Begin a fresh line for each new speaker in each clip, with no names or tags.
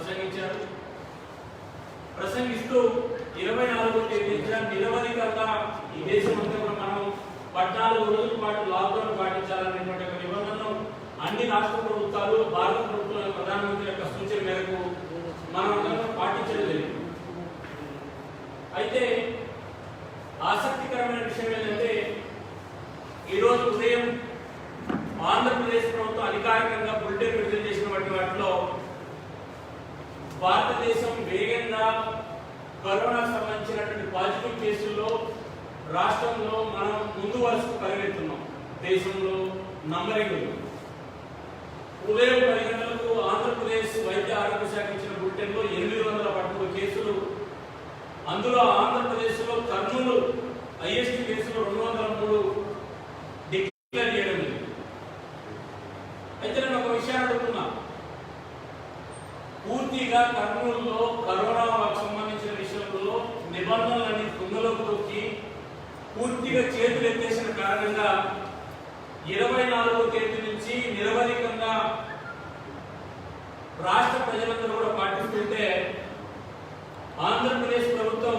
ప్రసంగించారు. ప్రసంగిస్తూ 24వ తేదీన నిరవధికంగా ఈ దేశమంతా కూడా మనం 14 రోజుల పాటు లాక్డౌన్ పాటించాలనేటువంటి ఒక నిబంధనను అన్ని రాష్ట్ర ప్రభుత్వాలు భారత ప్రభుత్వం ప్రధానమంత్రి యొక్క సూచన మేరకు మనం పాటించడం జరిగింది. అయితే ఆసక్తికరమైన విషయం ఏంటంటే ఈరోజు ఉదయం ఆంధ్రప్రదేశ్ ప్రభుత్వం అధికారికంగా బులెటిన్ విడుదల చేసినటువంటి వాటిలో భారతదేశం వేగంగా కరోనా సంబంధించినటువంటి పాజిటివ్ కేసుల్లో రాష్ట్రంలో మనం ముందు వరుసకు పరిగెత్తున్నాం. దేశంలో నంబరింగ్ ఉదయం 10 గంటలకు ఆంధ్రప్రదేశ్ వైద్య ఆరోగ్య శాఖ ఇచ్చిన బులెటిన్లో 813 కేసులు, అందులో ఆంధ్రప్రదేశ్లో కర్నూలు హైయెస్ట్ కేసులు 203 డిక్లేర్ చేయడం జరిగింది. అయితే నేను ఒక విషయాన్ని అడుగుతున్నా, పూర్తిగా కర్నూలులో కరోనాకు సంబంధించిన విషయంలో నిబంధనలన్నీ తుంగలోకి తొక్కి పూర్తిగా చేతులు ఎత్తేసిన కారణంగా 24వ తేదీ నుంచి నిరవధికంగా రాష్ట్ర ప్రజలందరూ కూడా పాటిస్తుంటే ఆంధ్రప్రదేశ్ ప్రభుత్వం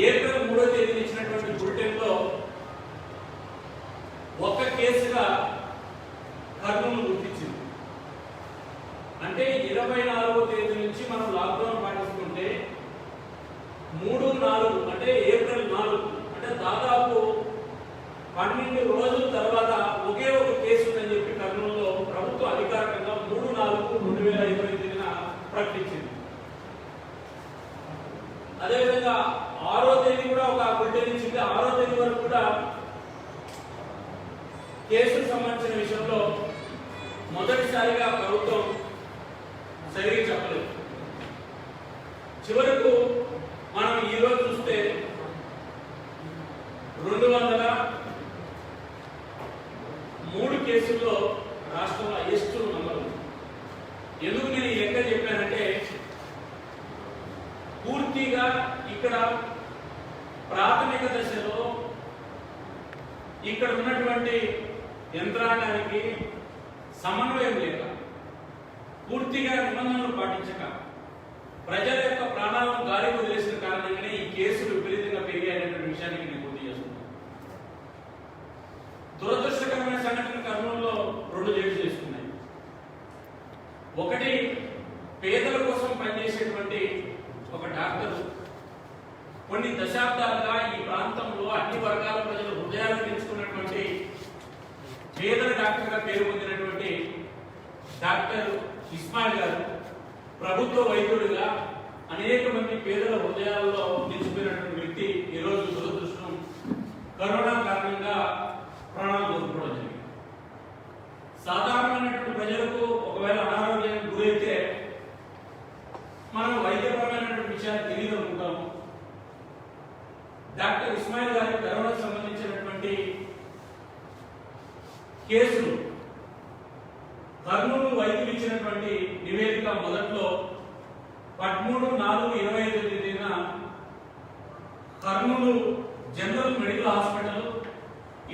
ఏప్రిల్ 3వ తేదీన ఇచ్చినటువంటి బులెటిన్లో ఒక కేసుగా కర్నూలు గుర్తించింది. అంటే 24వ తేదీ నుంచి మనం లాక్డౌన్ పాటిస్తుంటే 3-4 అంటే ఏప్రిల్ 4 అంటే దాదాపు 12 రోజుల తర్వాత ఒకే ఒక కేసు ఉందని చెప్పి కర్నూలులో ప్రభుత్వం అధికారికంగా 3/4/2020 ప్రకటించింది. అదేవిధంగా 6వ తేదీ కూడా ఒక బులెటిన్ ఇచ్చింది. 6వ తేదీ వరకు కూడా కేసుకు సంబంధించిన విషయంలో మొదటిసారిగా ప్రభుత్వం సరిగ్గా చెప్పలేదు. చివరకు మనం ఈరోజు చూస్తే 203 కేసుల్లో రాష్ట్రంలో హైయెస్ట్ నంబర్ ఉంది. ఎందుకు నేను ఈ లెక్క చెప్పానంటే పూర్తిగా ఇక్కడ ప్రాథమిక దశలో ఇక్కడ ఉన్నటువంటి యంత్రాంగానికి సమన్వయం లేక, పూర్తిగా నిబంధనలు పాటించక ప్రజల యొక్క ప్రాణాలను గాలి వదిలేసిన కారణంగానే ఈ కేసులు విపరీతంగా పెరిగాయనేటువంటి విషయానికి నేను గుర్తు చేస్తున్నాను. దురదృష్టకరమైన సంఘటన కర్నూలులో 2 జడ్జి చేసుకున్నాయి. ఒకటి, పేదల కోసం పనిచేసేటువంటి ఒక డాక్టర్ కొన్ని దశాబ్దాలుగా ఈ ప్రాంతంలో అన్ని వర్గాల ప్రజల హృదయాలు పెంచుకున్నటువంటి పేదల డాక్టర్గా పేరు పొందినటువంటి డాక్టర్ ఇస్మాయిల్ గారు ప్రభుత్వ వైద్యుడిగా అనేక మంది పేదల హృదయాల్లో నిలిచిపోయినటువంటి వ్యక్తి ఈరోజు దురదృష్టం కరోనా కారణంగా ప్రాణాలు కోల్పోవడం జరిగింది. సాధారణమైనటువంటి ప్రజలకు ఒకవేళ అనారోగ్యానికి గురైతే మనం వైద్యపరమైనటువంటి విషయాలు తెలియదు అనుకుంటాము. డాక్టర్ ఇస్మాయిల్ గారి కరోనాకు సంబంధించినటువంటి కేసులు కర్నూలు వైద్యులు ఇచ్చినటువంటి నివేదిక మొదట్లో 13/4/2020 కర్నూలు జనరల్ మెడికల్ హాస్పిటల్,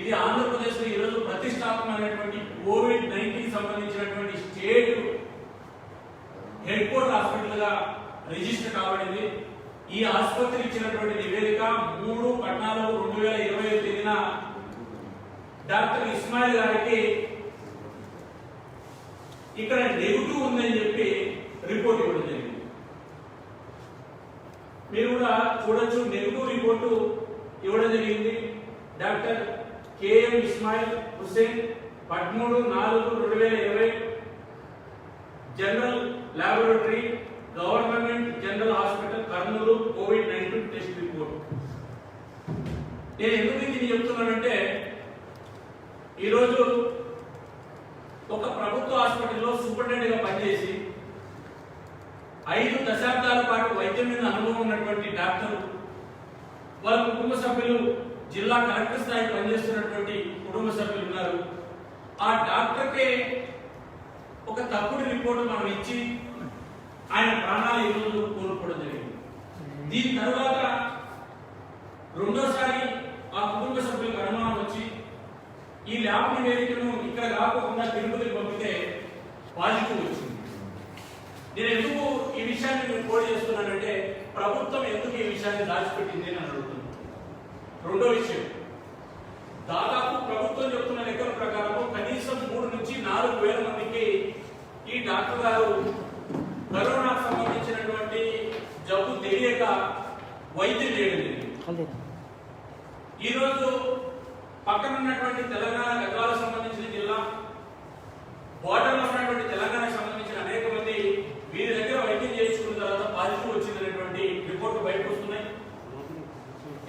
ఇది ఆంధ్రప్రదేశ్లో ఈరోజు ప్రతిష్టాత్మకమైనటువంటి కోవిడ్-19 సంబంధించినటువంటి స్టేట్ హెడ్ క్వార్టర్ హాస్పిటల్ గా రిజిస్టర్ కాబడింది. ఈ ఆసుపత్రి ఇచ్చినటువంటి నివేదిక 3/14/2020 డాక్టర్ ఇస్మాయిల్ గారికి ఇక్కడ నెగిటివ్ ఉందని చెప్పి రిపోర్ట్ ఇవ్వడం జరిగింది. మీరు కూడా చూడొచ్చు, నెగిటివ్ రిపోర్టు ఇవ్వడం జరిగింది. Doctor KM Ismail Hussain 13/4/2020 general laboratory government general hospital Kurnool కోవిడ్-19 టెస్ట్ రిపోర్ట్. నేను ఎందుకు ఇది చెప్తున్నానంటే ఈరోజు ఒక ప్రభుత్వ హాస్పిటల్లో సూపరింటెండెంట్ గా పనిచేసి 5 దశాబ్దాల పాటు వైద్యం మీద అనుభవం ఉన్నటువంటి డాక్టర్, వాళ్ళ కుటుంబ సభ్యులు, జిల్లా కలెక్టర్ స్థాయి పనిచేస్తున్నటువంటి కుటుంబ సభ్యులు ఉన్నారు. ఆ డాక్టర్కే ఒక తప్పుడు రిపోర్టు మనం ఇచ్చి ఆయన ప్రాణాలు ఈరోజు కోల్పోవడం జరిగింది. దీని తర్వాత రెండోసారి ఆ కుటుంబ సభ్యులకు అనుమానం వచ్చి ఈ ల్యాబ్ నివేదికను ఇక్కడ కాకుండా తిరుపతికి పంపితే పాజిటివ్ వచ్చింది. నేను ఎందుకు ఈ విషయాన్ని నేను కోడ్ చేస్తున్నానంటే ప్రభుత్వం ఎందుకు ఈ విషయాన్ని దాచిపెట్టింది అని అడుగుతున్నాను. రెండో విషయం, దాదాపు ప్రభుత్వం చెప్తున్న లెక్కల ప్రకారం కనీసం 3 నుంచి 4 వేల మందికి ఈ డాక్టర్ గారు కరోనాకు సంబంధించినటువంటి జబ్బు తెలియక వైద్యం చేయడం జరిగింది. ఈరోజు పక్కన ఉన్నటువంటి తెలంగాణ గద్వాలకు సంబంధించిన జిల్లా, బోర్డర్లో ఉన్నటువంటి తెలంగాణకు సంబంధించిన అనేక మంది వీరి దగ్గర వైద్యం చేయించుకున్న తర్వాత పాజిటివ్ వచ్చిందనేటువంటి రిపోర్టు బయటకు వస్తున్నాయి.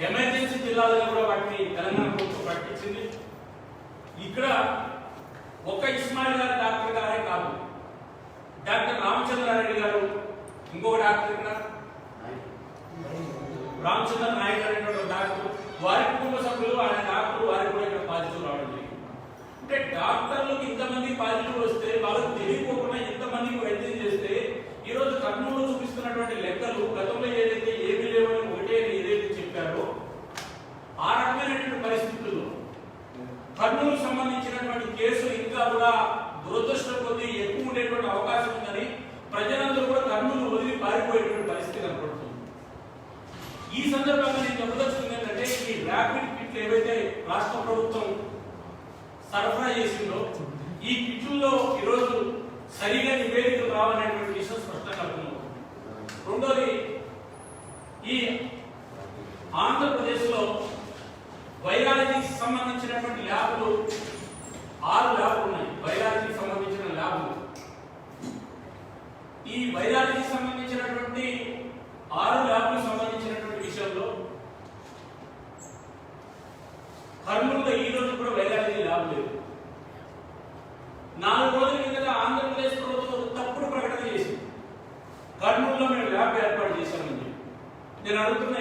ఎమర్జెన్సీ జిల్లాలో కూడా వాటిని తెలంగాణ ప్రభుత్వం ప్రకటించింది. ఇక్కడ ఒక్క ఇస్మాయిల్ గారి డాక్టర్ గారే కాదు, డాక్టర్ రామచంద్రారెడ్డి గారు, ఇంకొక డాక్టర్ ఇక్కడ రామచంద్ర నాయుడు అనేటువంటి డాక్టర్, వారి కుటుంబ సభ్యులు, ఆయన డాక్టర్, వారికి కూడా ఇక్కడ పాజిటివ్ రావడం జరిగింది. అంటే డాక్టర్లకు ఇంతమంది పాజిటివ్ వస్తే వాళ్ళకు తెలియకోకుండా ఇంతమందికి వైద్యం చేస్తే ఈరోజు కర్నూలు చూపిస్తున్నటువంటి లెక్కలు గతంలో ఏదైతే ఏమీ లేవని ఒకటే ఏదైతే చెప్పారో ఆ రకమైనటువంటి పరిస్థితుల్లో కర్నూలుకు సంబంధించినటువంటి కేసులు ఇంకా కూడా దురదృష్టం కొద్దీ ఎక్కువ ఉండేటువంటి అవకాశం ఉందని ప్రజలందరూ కూడా కర్నూలు వదిలి పారిపోయేటువంటి పరిస్థితి కనపడుతుంది. ఈ సందర్భంగా నేను చెప్పదలుచుకుంది ఏంటంటే ఈ ర్యాపిడ్ కిట్లు ఏవైతే రాష్ట్ర ప్రభుత్వం సరఫరా చేసిందో ఈ కిట్లలో ఈరోజు సరిగా నివేదికలు రావనేటువంటి విషయం స్పష్టంగా అర్థమవుతుంది. రెండోది, ఈ ఆంధ్రప్రదేశ్లో వైరాలజీకి సంబంధించినటువంటి ల్యాబ్లు 6 ల్యాబ్లు ఉన్నాయి. వైరాలజీకి సంబంధించిన ల్యాబ్లు, ఈ వైరాలజీకి సంబంధించినటువంటి 6 ల్యాబ్లకు సంబంధించినటువంటి విషయంలో కర్నూలులో ఈ రోజు కూడా వైరాలజీ ల్యాబ్ లేదు. 4 రోజుల కింద ఆంధ్రప్రదేశ్ ప్రభుత్వం తప్పుడు ప్రకటన చేసింది, కర్నూలులో మేము ల్యాబ్ ఏర్పాటు చేశామని. నేను అడుగుతున్నా,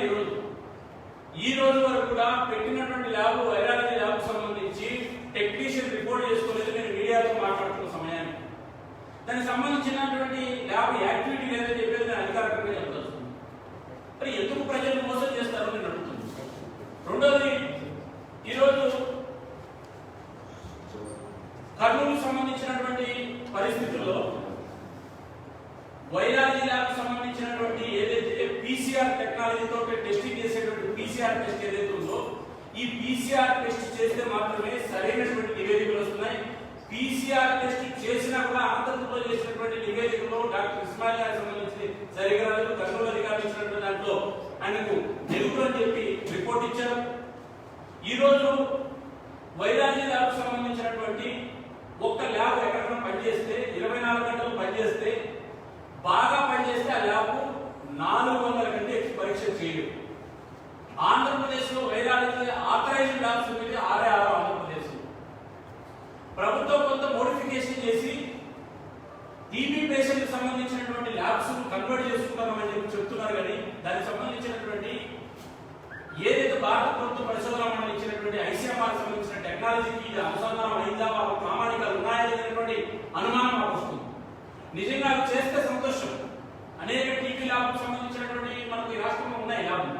ఈ రోజు వరకు కూడా పెట్టినటువంటి ల్యాబ్, వైరాలజీ ల్యాబ్ సంబంధించి టెక్నీషియన్ రిపోర్ట్ చేసుకోలేదు. నేను మీడియాతో మాట్లాడుతున్న సమయాన్ని దానికి సంబంధించినటువంటి ల్యాబ్ యాక్టివిటీ లేదని చెప్పేది నేను అధికారికంగా చెప్పదలుచుకున్నాను. మరి ఎందుకు ప్రజలు మోసం చేస్తారో నేను అడుగుతున్నాను. రెండోది, ఈరోజు కర్నూలుకు సంబంధించినటువంటి పరిస్థితుల్లో వైరాలజీ ల్యాబ్ సంబంధించినటువంటి ఏదైతే పీసీఆర్ టెక్నాలజీతో టెస్టింగ్ చేసేటువంటి పీసీఆర్ టెస్ట్ ఏదైతే ఉందో ఈ పీసీఆర్ టెస్ట్ చేస్తే మాత్రమే సరైనటువంటి నివేదికలు వస్తున్నాయి. పీసీఆర్ టెస్ట్ చేసినా కూడా ఆంధ్రప్రదేశ్లో చేసినటువంటి నివేదికలో డాక్టర్ ఇస్మాయిల్ గారికి సంబంధించి సరిగా రాలేదు. కర్నూలు అధికారులు ఇచ్చినటువంటి దాంట్లో ఆయనకు నెగులు అని చెప్పి రిపోర్ట్ ఇచ్చారు. ఈరోజు వైరాలజీ ల్యాబ్ సంబంధించినటువంటి ఒక్క ల్యాబ్ ఎక్కడైనా పనిచేస్తే 24 గంటలు పనిచేస్తే బాగా పనిచేస్తే ఆ ల్యాబ్ 400 కంటే ఎక్కువ పరీక్ష చేయలేదు. ఆంధ్రప్రదేశ్లో వైరాలజీ ఆథరైజ్డ్ ల్యాబ్స్ ఉంది 6 ఆంధ్రప్రదేశ్. ప్రభుత్వం కొంత మోడిఫికేషన్ చేసి టీబీ పేషెంట్కి సంబంధించినటువంటి ల్యాబ్స్ కన్వర్ట్ చేసుకుంటామని చెప్పి చెప్తున్నారు. కానీ దానికి సంబంధించినటువంటి ఏదైతే భారత ప్రభుత్వ పరిశోధన మండలి ఇచ్చినటువంటి ఐసీఎంఆర్ సంబంధించిన టెక్నాలజీకి ఇది అనుసంధానం అయిందా, వాళ్ళ ప్రామాణికాలు ఉన్నాయా అనేటువంటి అనుమానం మాకు వస్తుంది. నిజంగా అవి చేస్తే సంతోషం. అనేక టీబీ ల్యాబ్కు సంబంధించినటువంటి మనకు ఈ రాష్ట్రంలో ఉన్నాయి ల్యాబ్లు.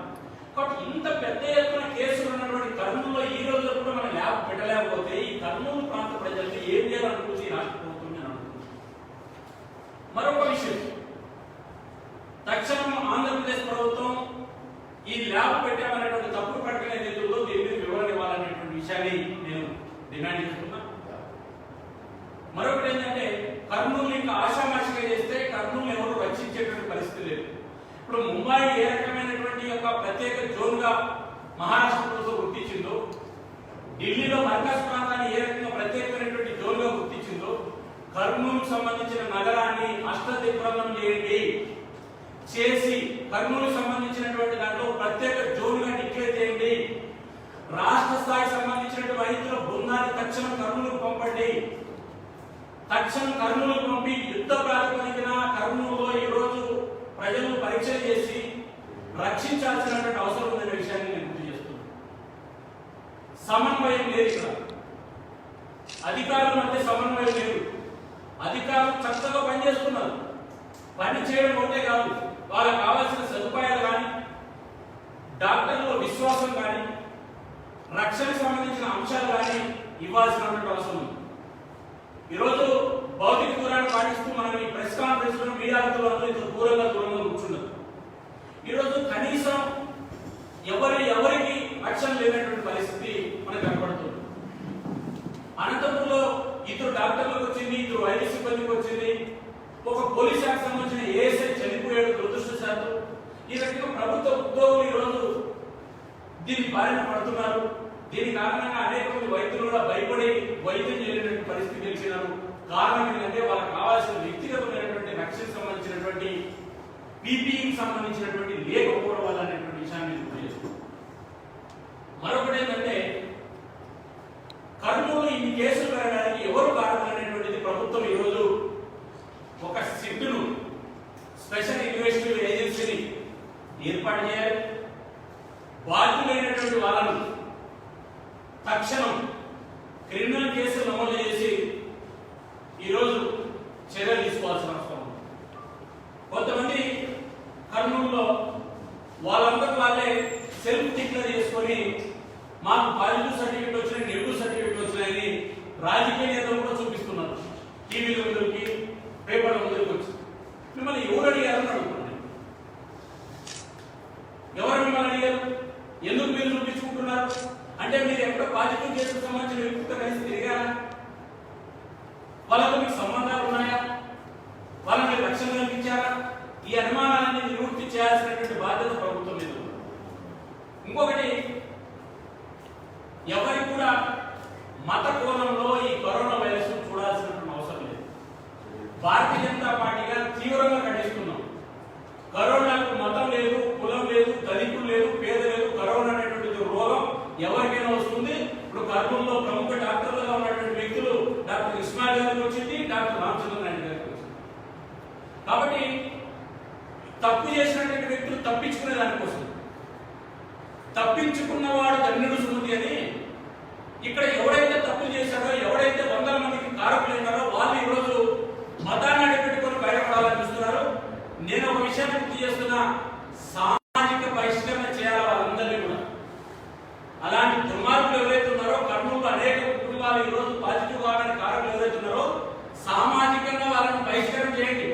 కాబట్టి ఇంత పెద్ద ఎత్తున కేసులు ఉన్నటువంటి కర్నూలులో ఈ రోజు కూడా మన ల్యాబ్ పెట్టలేకపోతే ఈ కర్నూలు ప్రాంత ప్రజలకు ఏం చేయాలనుకుంటే ఈ రాష్ట్ర ప్రభుత్వం నేను అనుకుంటున్నాను. మరొక విషయం, తక్షణం ఆంధ్రప్రదేశ్ ప్రభుత్వం ఈ ల్యాబ్ పెట్టామనేటువంటి తప్పుడు ప్రకటన ఏదైతే ఉందో దీని మీద వివరణ ఇవ్వాలనేటువంటి విషయాన్ని నేను డిమాండ్ చేస్తున్నా. మరొకటి ఏంటంటే కర్నూలు ఇంకా ఆశామాషిగా చేస్తే కర్నూలు ఎవరు రక్షించేటువంటి పరిస్థితి లేదు. ఇప్పుడు ముంబై ఏ రకమైనటువంటి ఒక ప్రత్యేక జోన్ గా మహారాష్ట్ర ప్రభుత్వం గుర్తించిందో, ఢిల్లీలో మర్కజ్ ప్రాంతాన్ని ఏ రకంగా ప్రత్యేకమైనటువంటి జోన్ గా గుర్తించిందో, కర్నూలుకు సంబంధించిన నగరాన్ని అష్టదిగ్బంధనం చేసి కర్నూలుకు సంబంధించినటువంటి దాంట్లో ప్రత్యేక జోన్ గా డిక్లేర్ చేయండి. రాష్ట్ర స్థాయికి సంబంధించినటువంటి వైద్యుల బృందాన్ని తక్షణం కర్నూలుకు పంపండి. తక్షణం కర్నూలుకు పంపి యుద్ధ ప్రాతిపదికన కర్నూలులో ఈ రోజు ప్రజలను పరీక్షలు చేసి రక్షించాల్సినటువంటి అవసరం ఉందనే విషయాన్ని నేను గుర్తు చేస్తున్నాను. సమన్వయం లేదు, ఇక్కడ అధికారుల మధ్య సమన్వయం లేదు. అధికారులు చక్కగా పనిచేస్తున్నారు. పని చేయడం ఒకటే కాదు, వాళ్ళకి కావాల్సిన సదుపాయాలు కానీ, డాక్టర్ల విశ్వాసం కానీ, రక్షణకు సంబంధించిన అంశాలు కానీ ఇవ్వాల్సినటువంటి అవసరం ఉంది. ఈరోజు భౌతిక దూరాన్ని పాటిస్తూ మనం ఈ ప్రెస్ కాన్ఫరెన్స్ లో మీడియాతో ఇంత దూరంగా కూర్చున్నారు. ఈరోజు కనీసం ఎవరికి రక్షణ లేనటువంటి పరిస్థితి మనకు కనబడుతుంది. అనంతపురంలో ఇద్దరు డాక్టర్లకు వచ్చింది, ఇద్దరు వైద్య సిబ్బందికి వచ్చింది, ఒక పోలీస్ శాఖకు సంబంధించిన ఏఎస్ఐ చనిపోయాడు దురదృష్టశాత్తు. ఈ రకంగా ప్రభుత్వ ఉద్యోగులు ఈరోజు దీనికి బారిన పడుతున్నారు. దీని కారణంగా అనేక మంది వైద్యులు కూడా భయపడి వైద్యం చేయలేనటువంటి పరిస్థితి తెలిసినారు. కారణం ఏంటంటే వాళ్ళకి కావాల్సిన వ్యక్తిగతమైనటువంటి రక్షణకు సంబంధించినటువంటి పీపీఈకి సంబంధించినటువంటి లేకపోవడం వల్ల అనేటువంటి విషయాన్ని తెలియజేస్తుంది. మరొకటి ఏంటంటే కర్నూలు ఇన్ని కేసులు పెరగడానికి ఎవరు కారణం అనేటువంటిది ప్రభుత్వం ఈరోజు ఒక సిట్ను స్పెషల్ ఇన్వెస్టిగేటివ్ ఏజెన్సీని ఏర్పాటు చేయాలి. బాధ్యులైనటువంటి వాళ్ళను తక్షణం క్రిమినల్ కేసులు నమోదు చేసి ఈరోజు చర్యలు తీసుకోవాల్సిన అవసరం ఉంది. కొంతమంది కర్నూలులో వాళ్ళందరూ వాళ్ళే సెల్ఫ్ డిక్లేర్ చేసుకొని మాకు పాజిటివ్ సర్టిఫికేట్ వచ్చినాయి, నెగిటివ్ సర్టిఫికేట్ వచ్చినాయని రాజకీయ నేతలు కూడా చూపిస్తున్నారు. టీవీల ముందుకి, పేపర్ల ముందుకు వచ్చి మిమ్మల్ని ఎవరు అడిగారని అడుగుతున్నాను. ఎవరు మిమ్మల్ని అడిగారు? ఎందుకు మీరు చూపించుకుంటున్నారు? అంటే మీరు ఎక్కడ పాజిటివ్ కేసుకు సంబంధించిన వ్యక్తితో కలిసి తిరిగారా? వాళ్ళతో మీకు సంబంధాలు ఉన్నాయా? వాళ్ళని మీరు రక్షణ కల్పించారా? ఈ అనుమానాన్ని నివృత్తి చేయాల్సినటువంటి బాధ్యత ప్రభుత్వం మీద. ఇంకొకటి, ఎవరికి కూడా మత కోణంలో ఈ కరోనా వైరస్ చూడాల్సినటువంటి అవసరం లేదు. భారతీయ జనతా పార్టీగా తీవ్రంగా ఖండిస్తున్నాం. కరోనాకు మతం లేదు, కులం లేదు, దళితులు లేదు, పేద లేదు. కరోనా అనేటువంటి రోగం ఎవరికైనా వస్తుంది. ఇప్పుడు కర్నూలులో ప్రముఖ డాక్టర్లుగా ఉన్నటువంటి వ్యక్తులు డాక్టర్ ఇస్మాయిల్ గారికి వచ్చింది, డాక్టర్ రామచంద్ర నాయుడు గారికి వచ్చింది. కాబట్టి తప్పు చేసినటువంటి వ్యక్తులు తప్పించుకునే దానికోసం, తప్పించుకున్నవాడు ధన్యుడు సుమతి అని ఇక్కడ ఎవడైతే తప్పు చేశాడో, ఎవడైతే వందల మందికి కారకులైనారో వాళ్ళు ఈరోజు మతాన్ని అడ్డుపెట్టుకొని బయటపడాలని చూస్తున్నారు. నేను ఒక విషయాన్ని గుర్తు చేస్తున్నా, సామాజిక బహిష్కరణ చేయాలి వాళ్ళందరినీ కూడా. అలాంటి దుర్మార్గులు ఎవరైతే ఉన్నారో, కర్నూలు అనేక కుటుంబాలు ఈరోజు పాజిటివ్ కావడానికి కారకులు ఎవరైతే ఉన్నారో సామాజికంగా వాళ్ళని బహిష్కరణ చేయండి.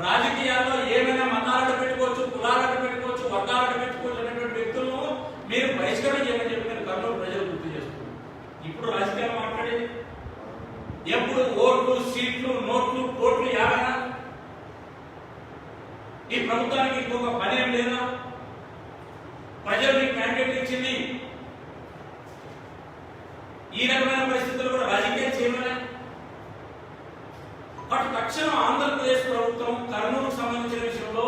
రాజకీయాల్లో ఏమైనా మతాలను పెట్టుకోవచ్చు, కులాలను పెట్టుకోవచ్చు, వర్గాలను పెట్టుకోవచ్చు అనేటువంటి వ్యక్తులను మీరు బహిష్కరణ చేయమని చెప్పి నేను కర్నూలు ప్రజలు గుర్తు చేస్తున్నాను. ఇప్పుడు రాజకీయాలు మాట్లాడేది ఎప్పుడు ఓట్లు, సీట్లు, నోట్లు, కోట్లు ఏమైనా ఈ ప్రభుత్వానికి ఇంకొక పని ఏం లేదా? ప్రజలు మీకు క్యాండిడేట్ ఇచ్చింది, ఈ రకమైన పరిస్థితులు కూడా రాజకీయాలు చేయమని. బట్ తక్షణం ఆంధ్రప్రదేశ్ ప్రభుత్వం కర్నూలుకు సంబంధించిన విషయంలో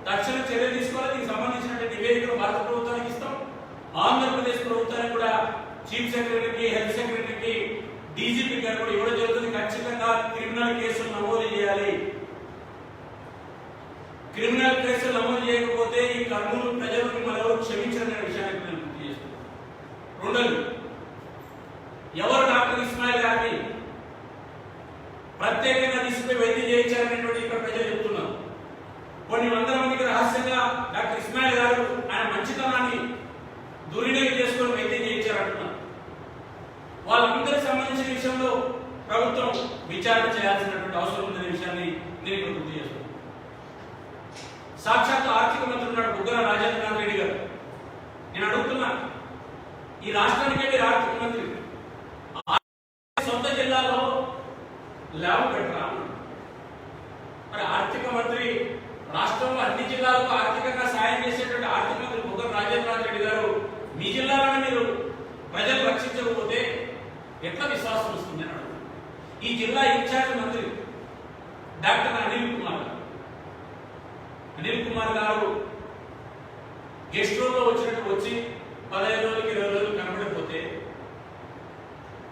తక్షణ చర్య తీసుకోవాలి. దీనికి సంబంధించిన నివేదికను భారత ప్రభుత్వానికి ఇస్తాం. ఆంధ్రప్రదేశ్ ప్రభుత్వానికి కూడా చీఫ్ సెక్రటరీకి, హెల్త్ సెక్రటరీకి, డీజీపీ గారు కూడా ఇవ్వడం జరుగుతుంది. ఖచ్చితంగా క్రిమినల్ కేసులు నమోదు చేయాలి. క్రిమినల్ కేసులు నమోదు చేయకపోతే ఈ కర్నూలు ప్రజలు మిమ్మల్ని ఎవరు క్షమించారనే విషయాన్ని నేను గుర్తు చేస్తున్నాను. రెండోది, ఎవరు డాక్టర్ ఇస్మాయిల్ గారిని ప్రత్యేకంగా తీసుకుని వైద్యం చేయించారనేటువంటి ఇక్కడ ప్రజలు చెప్తున్నారు. కొన్ని వందల మందికి రహస్యంగా డాక్టర్ ఇస్మాయిల్ గారు ఆయన మంచితనాన్ని దుర్వినియోగం చేసుకొని వైద్యం చేయించారంటున్నారు. వాళ్ళందరికి సంబంధించిన విషయంలో ప్రభుత్వం విచారణ చేయాల్సినటువంటి అవసరం ఉందనే విషయాన్ని నేను ఇక్కడ గుర్తు చేస్తున్నాను. సాక్షాత్ ఆర్థిక మంత్రి ఉన్నాడు బుగ్గన రాజేంద్రనాథ్ రెడ్డి గారు. నేను అడుగుతున్నా, ఈ రాష్ట్రానికే మీరు ఆర్థిక మంత్రి, సొంత జిల్లాలో ల్యాబ్ పెట్టరా? మరి ఆర్థిక మంత్రి రాష్ట్రంలో అన్ని జిల్లాలకు ఆర్థికంగా సాయం చేసేటువంటి ఆర్థిక మంత్రి బుగ్గన రాజేంద్రనాథ్ రెడ్డి గారు మీ జిల్లాలోనే మీరు ప్రజలు రక్షించకపోతే ఎట్లా విశ్వాసం వస్తుంది అని అడుగుతున్నారు. ఈ జిల్లా ఇన్ఛార్జ్ మంత్రి డాక్టర్ అనిల్ కుమార్ గారు గెస్ట్ రూమ్ లో వచ్చినట్టు వచ్చి 15 రోజులకి 20 రోజులు కనబడకపోతే,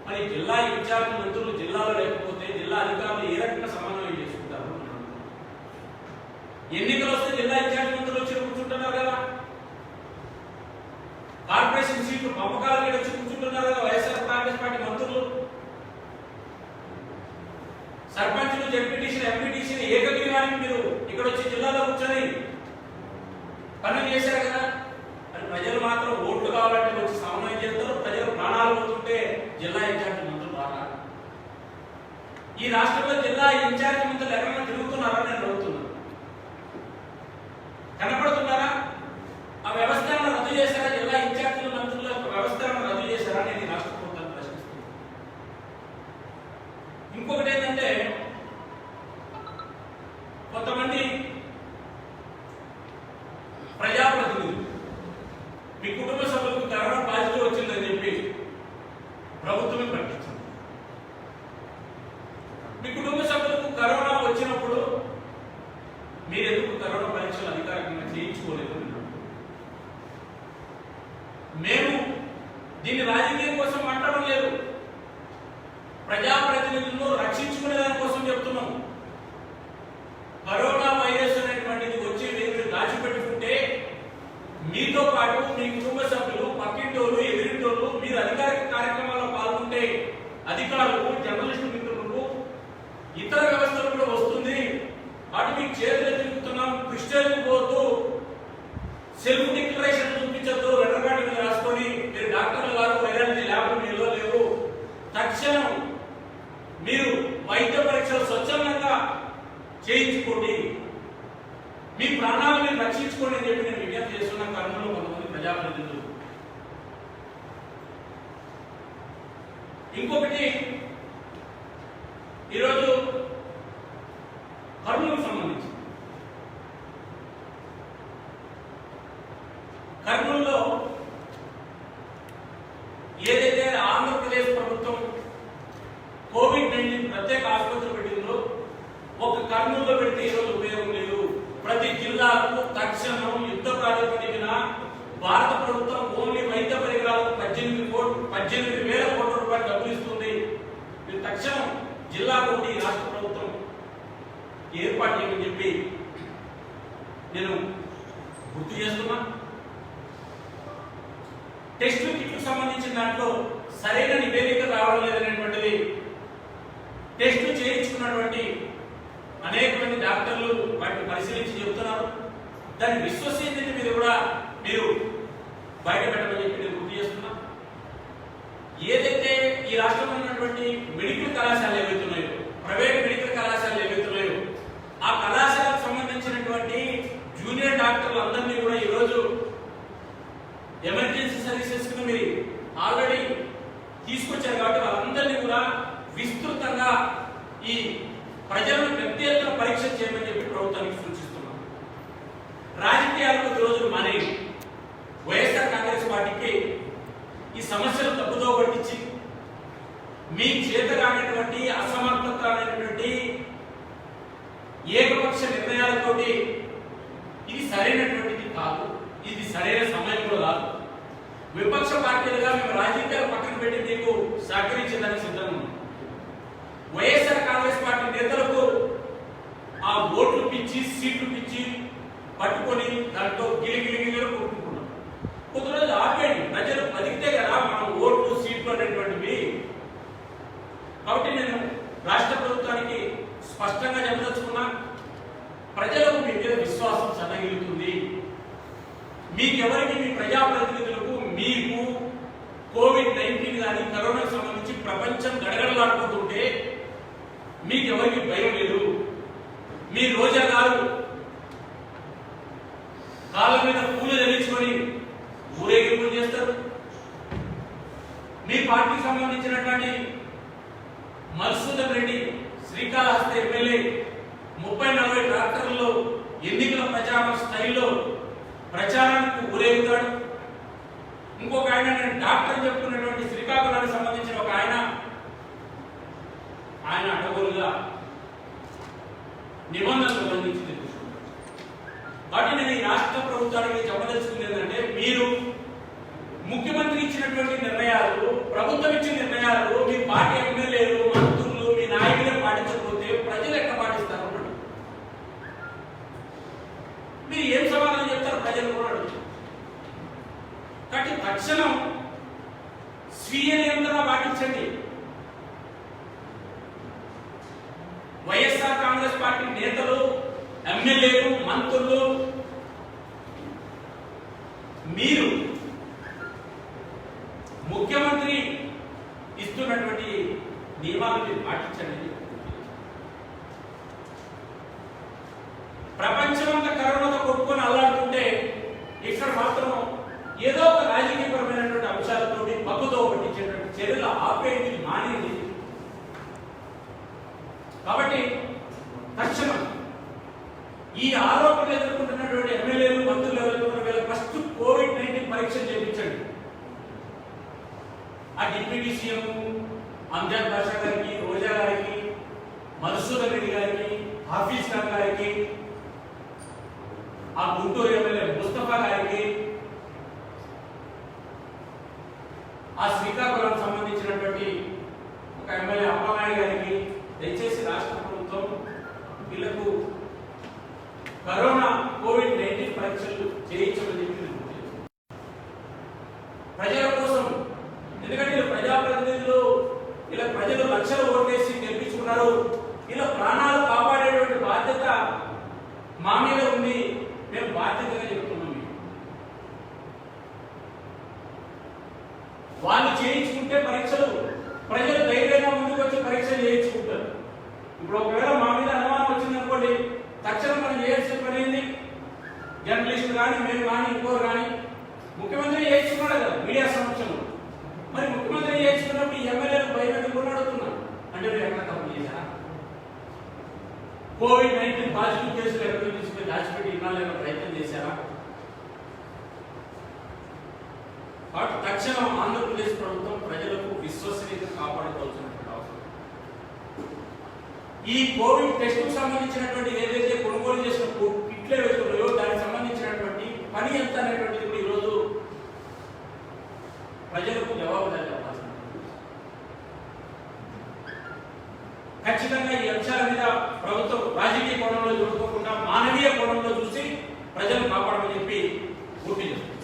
మరి జిల్లా ఇన్ఛార్జ్ మంత్రులు జిల్లాలో లేకపోతే జిల్లా అధికారులు ఏ రకంగా సమన్వయం చేసుకుంటారు? ఎన్నికలు వస్తే జిల్లా ఇన్ఛార్జ్ మంత్రులు వచ్చి కూర్చుంటున్నారు కదా, కార్పొరేషన్ సీట్లు పంపకాల మీద వచ్చి కూర్చుంటున్నారు కదా వైఎస్ఆర్ కాంగ్రెస్ పార్టీ మంత్రులు. సర్పంచులు, జెడ్పీటీసీలు, ఎంపీటీసీలు ఏకగ్రీవానికి మీరు ఇక్కడ వచ్చి జిల్లాలో కూర్చొని పనులు చేశారు కదా. మరి ప్రజలు మాత్రం ఓట్లు కావాలంటే వచ్చి సమన్వయం చేస్తారు. ప్రజలు ప్రాణాలు పోతుంటే జిల్లా ఇన్ఛార్జ్ మంత్రులు రాగా ఈ రాష్ట్రంలో జిల్లా ఇన్ఛార్జి మంత్రులు ఎక్కడైనా తిరుగుతున్నారా నేను అడుగుతున్నాను. కనపడుతున్నారా? ఆ వ్యవస్థను రద్దు చేశారా? జిల్లా ఇన్ఛార్జీల మంత్రుల వ్యవస్థను రద్దు చేశారా? నేను ఈ రాష్ట్ర ప్రభుత్వాన్ని ప్రశ్నిస్తున్నాను. ఇంకొకటి ఏంటంటే, కొంతమంది ప్రజాప్రతినిధులు మీ కుటుంబ సభ్యులకు కరోనా పాజిటివ్ వచ్చిందని చెప్పి ప్రభుత్వమే ప్రకటించింది. మీ కుటుంబ సభ్యులకు కరోనా వచ్చినప్పుడు మీరెందుకు కరోనా పరీక్షలు అధికారికంగా చేయించుకోలేదు? మేము దీన్ని రాజకీయం కోసం మాట్లాడడం లేదు, ప్రజాప్రతినిధులను రక్షించుకునే దానికోసం చెప్తున్నాం. కరోనా వైరస్ అనేటువంటిది వచ్చి మీరు దాచిపెట్టుకుంటే మీతో పాటు మీ కుటుంబ సభ్యులు, పక్కింటోళ్ళు, ఎదురింటోళ్ళు, మీరు అధికారిక కార్యక్రమాల్లో పాల్గొంటే అధికారులు, జర్నలిస్టు మిత్రులకు, ఇతర వ్యవస్థలు కూడా వస్తుంది. అటు మీకు చేతులు తిరుగుతున్నాం, క్రిస్టియన్ పోతూ సెల్ఫ్ డిక్లరేషన్ చూపించద్దు, లెటర్ ప్యాడ్ మీద రాసుకొని మీరు డాక్టర్లు గారు వైరాలజీ ల్యాబ్ మీలో లేవు, తక్షణం మీరు వైద్య పరీక్షలు స్వచ్ఛందంగా చేయించుకోండి, మీ ప్రాణాలను మీరు రక్షించుకోండి అని చెప్పి నేను విజ్ఞప్తి చేస్తున్న కర్నూలులో కొంతమంది ప్రజాప్రతినిధులు. ఇంకొకటి, ఈరోజు కర్నూలుకు సంబంధించి కర్నూలులో ఏదైతే ఆంధ్రప్రదేశ్ ప్రభుత్వం కోవిడ్-19 ప్రత్యేక ఆసుపత్రి పెట్టిందో ఒక కర్నూలులో పెడితే ఈరోజు ఉపయోగం లేదు. ప్రతి జిల్లాకు తక్షణం యుద్ధ ప్రాతిపదికన భారత ప్రభుత్వం ఓన్లీ వైద్య పరికరాలకు 18,000 కోట్ల రూపాయలు డబ్బులు ఇస్తుంది. మీరు తక్షణం జిల్లాకు ఈ రాష్ట్ర ప్రభుత్వం ఏర్పాటు చేయమని చెప్పి నేను గుర్తు చేస్తున్నా. టెస్ట్ కిట్లకు సంబంధించిన దాంట్లో సరైన నివేదిక రావడం లేదనేటువంటిది టెస్ట్ చేయించుకున్నటువంటి అనేక మంది డాక్టర్లు వాటిని పరిశీలించి చెబుతున్నారు. దాని విశ్వసనీయత మీద కూడా మీరు బయట పెట్టమని చెప్పి నేను గుర్తు చేస్తున్నా. ఏదైతే ఈ రాష్ట్రంలో ఉన్నటువంటి మెడికల్ కళాశాలలు ఏవైతున్నాయో, ప్రైవేట్ మెడికల్ కళాశాలలు ఏవైతున్నాయో, ఆ కళాశాలకు సంబంధించినటువంటి జూనియర్ డాక్టర్లు అందరినీ కూడా ఈరోజు ఎమర్జెన్సీ సర్వీసెస్ కు మీరు ఆల్రెడీ తీసుకొచ్చారు కాబట్టి వాళ్ళందరినీ కూడా విస్తృతంగా ఈ ప్రజలను పెద్ద ఎత్తున పరీక్ష చేయమని చెప్పి ప్రభుత్వానికి సూచిస్తున్నాం. రాజకీయాలకు రోజులు మానేవి. వైఎస్ఆర్ కాంగ్రెస్ పార్టీకి ఈ సమస్యలు తప్పుదో పట్టించి మీ చేత కానటువంటి అసమర్థత అనేటువంటి ఏకపక్ష నిర్ణయాలతోటి ఇది సరైనటువంటిది కాదు, ఇది సరైన సమయంలో కాదు. విపక్ష పార్టీలుగా మేము రాజకీయాలు పక్కన పెట్టి మీకు సహకరించేదానికి సిద్ధంగా ఉన్నాం. వైఎస్ఆర్ కాంగ్రెస్ పార్టీ నేతలకు ఆ ఓట్లు పిచ్చి, సీట్లు పిచ్చి పట్టుకొని దాంట్లో గిలిగిలిగిలిలో కొట్టుకుంటున్నాం. కొద్ది రోజులు ఆపేయండి, ప్రజలు బతికితే కదా మనం ఓట్లు, సీట్లు అనేటువంటివి. కాబట్టి నేను రాష్ట్ర ప్రభుత్వానికి స్పష్టంగా చెప్పదలుచుకున్నా, ప్రజలకు మీ మీద విశ్వాసం సన్నగిలుతుంది. మీకెవరికి, మీ ప్రజాప్రతినిధులకు, మీకు కోవిడ్-19 కానీ కరోనాకు సంబంధించి ప్రపంచం గడగడలాడుతుంటే మీకెవరికి భయం లేదు. మీ రోజా గారు కాళ్ళ మీద పూలు తెగించుకొని ఊరేగింపులు చేస్తారు. మీ పార్టీకి సంబంధించినటువంటి మధుసూదన్ రెడ్డి శ్రీకాళహస్తి ఎమ్మెల్యే 30-40 ట్రాక్టర్లలో ఎన్నికల ప్రచారం స్థాయిలో ప్రచారానికి ఊరేగుతాడు. ఇంకొక ఆయన, నేను డాక్టర్ చెప్పుకున్నటువంటి శ్రీకాకుళానికి సంబంధించిన ఒక ఆయన అడవులుగా నిబంధనలు ఉల్లంఘించి తెలుసుకుంటారు. కాబట్టి నేను ఈ రాష్ట్ర ప్రభుత్వానికి చెప్పదలుచుకుంది ఏంటంటే, మీరు ముఖ్యమంత్రి ఇచ్చినటువంటి నిర్ణయాలు, ప్రభుత్వం ఇచ్చిన నిర్ణయాలు మీ పార్టీ ఎమ్మెల్యేలు, మంత్రులు, మీ నాయకులే పాటించకపోతే ప్రజలు ఎట్లా పాటిస్తారు? మీరు ఏం సమాధానం చెప్తారు? ప్రజలు కూడా అడుగుతారు. కాబట్టి తక్షణం స్వీయ నియంత్రణ పాటించండి. వైఎస్ఆర్ కాంగ్రెస్ పార్టీ నేతలు, ఎమ్మెల్యేలు, మంత్రులు, మీరు ముఖ్యమంత్రి ఇస్తున్నటువంటి నియమాలను పాటించండి. చర్యలు ఆపేది మానేది. కాబట్టి తక్షణం ఈ ఆరోపణలు ఎదుర్కొంటున్నటువంటి ఎమ్మెల్యేలు మంత్రులు ఎవరైతే వీళ్ళ ఫస్ట్ కోవిడ్-19 పరీక్షలు చేయించండి. ఆ డిప్యూటీ సీఎం అంజాద్ బాషా గారికి, రోజా గారికి, మధుసూదన్ రెడ్డి గారికి, హాఫీజ్ ఖాన్ గారికి, ఆ గుంటూరు ఎమ్మెల్యే ముస్తఫా గారికి, ఆ శ్రీకాకుళం సంబంధించినటువంటి ఒక ఎమ్మెల్యే అప్పలనాయుడు గారికి దయచేసి రాష్ట్ర ప్రభుత్వం వీళ్లకు కరోనా కోవిడ్-19 పరీక్షలు చేయించమని చెప్పి ప్రజల కోసం. ఎందుకంటే ప్రజాప్రతినిధులు ఇలా ప్రజలు లక్షలు ఓటేసి గెలిపించుకున్నారు. ఇలా ప్రాణాలు కాపాడేటువంటి బాధ్యత మా మీద ఉంది. మేము బాధ్యతగా చెప్తున్నాం. వాళ్ళు చేయించుకుంటే పరీక్షలు ప్రజలు ధైర్యంగా ముందుకు వచ్చి పరీక్షలు చేయించుకుంటారు. ఇప్పుడు ఒకవేళ మా మీద అనుమానం వచ్చిందనుకోండి, తక్షణం మనం చేయాల్సిన పని ఏంది? జర్నలిస్టులు కానీ మేము కానీ ఇంకోరు కానీ ముఖ్యమంత్రి చేయించుకున్నాడు కదా మీడియా సమక్షంలో. మరి ముఖ్యమంత్రి చేయించుకున్నప్పుడు ఈ ఎమ్మెల్యేలు భయపెట్టి కొన్నాడుతున్నారు అంటే మీరు ఎక్కడ తప్పు చేశారా? కోవిడ్-19 పాజిటివ్ కేసులు ఎక్కడ తీసుకుని దాచిపెట్టి ఇన్నాళ్ళ ప్రయత్నం చేశారా? కాబట్టి తక్షణం ఆంధ్రప్రదేశ్ ప్రభుత్వం ప్రజలకు విశ్వసనీయత కాపాడుకోవాల్సినటువంటి అవసరం. ఈ కోవిడ్ టెస్టుకు సంబంధించినటువంటి ఏదైతే కొనుగోలు చేసిన కిట్లే వెళ్తున్నాయో దానికి సంబంధించినటువంటి పని ఎంత అనేటువంటిది కూడా ఈరోజు ప్రజలకు జవాబుదారీ చెప్పాల్సిన. ఖచ్చితంగా ఈ అంశాల మీద ప్రభుత్వం రాజకీయ కోణంలో చూడుకోకుండా మానవీయ కోణంలో చూసి ప్రజలను కాపాడమని చెప్పి గుర్తు చేస్తుంది.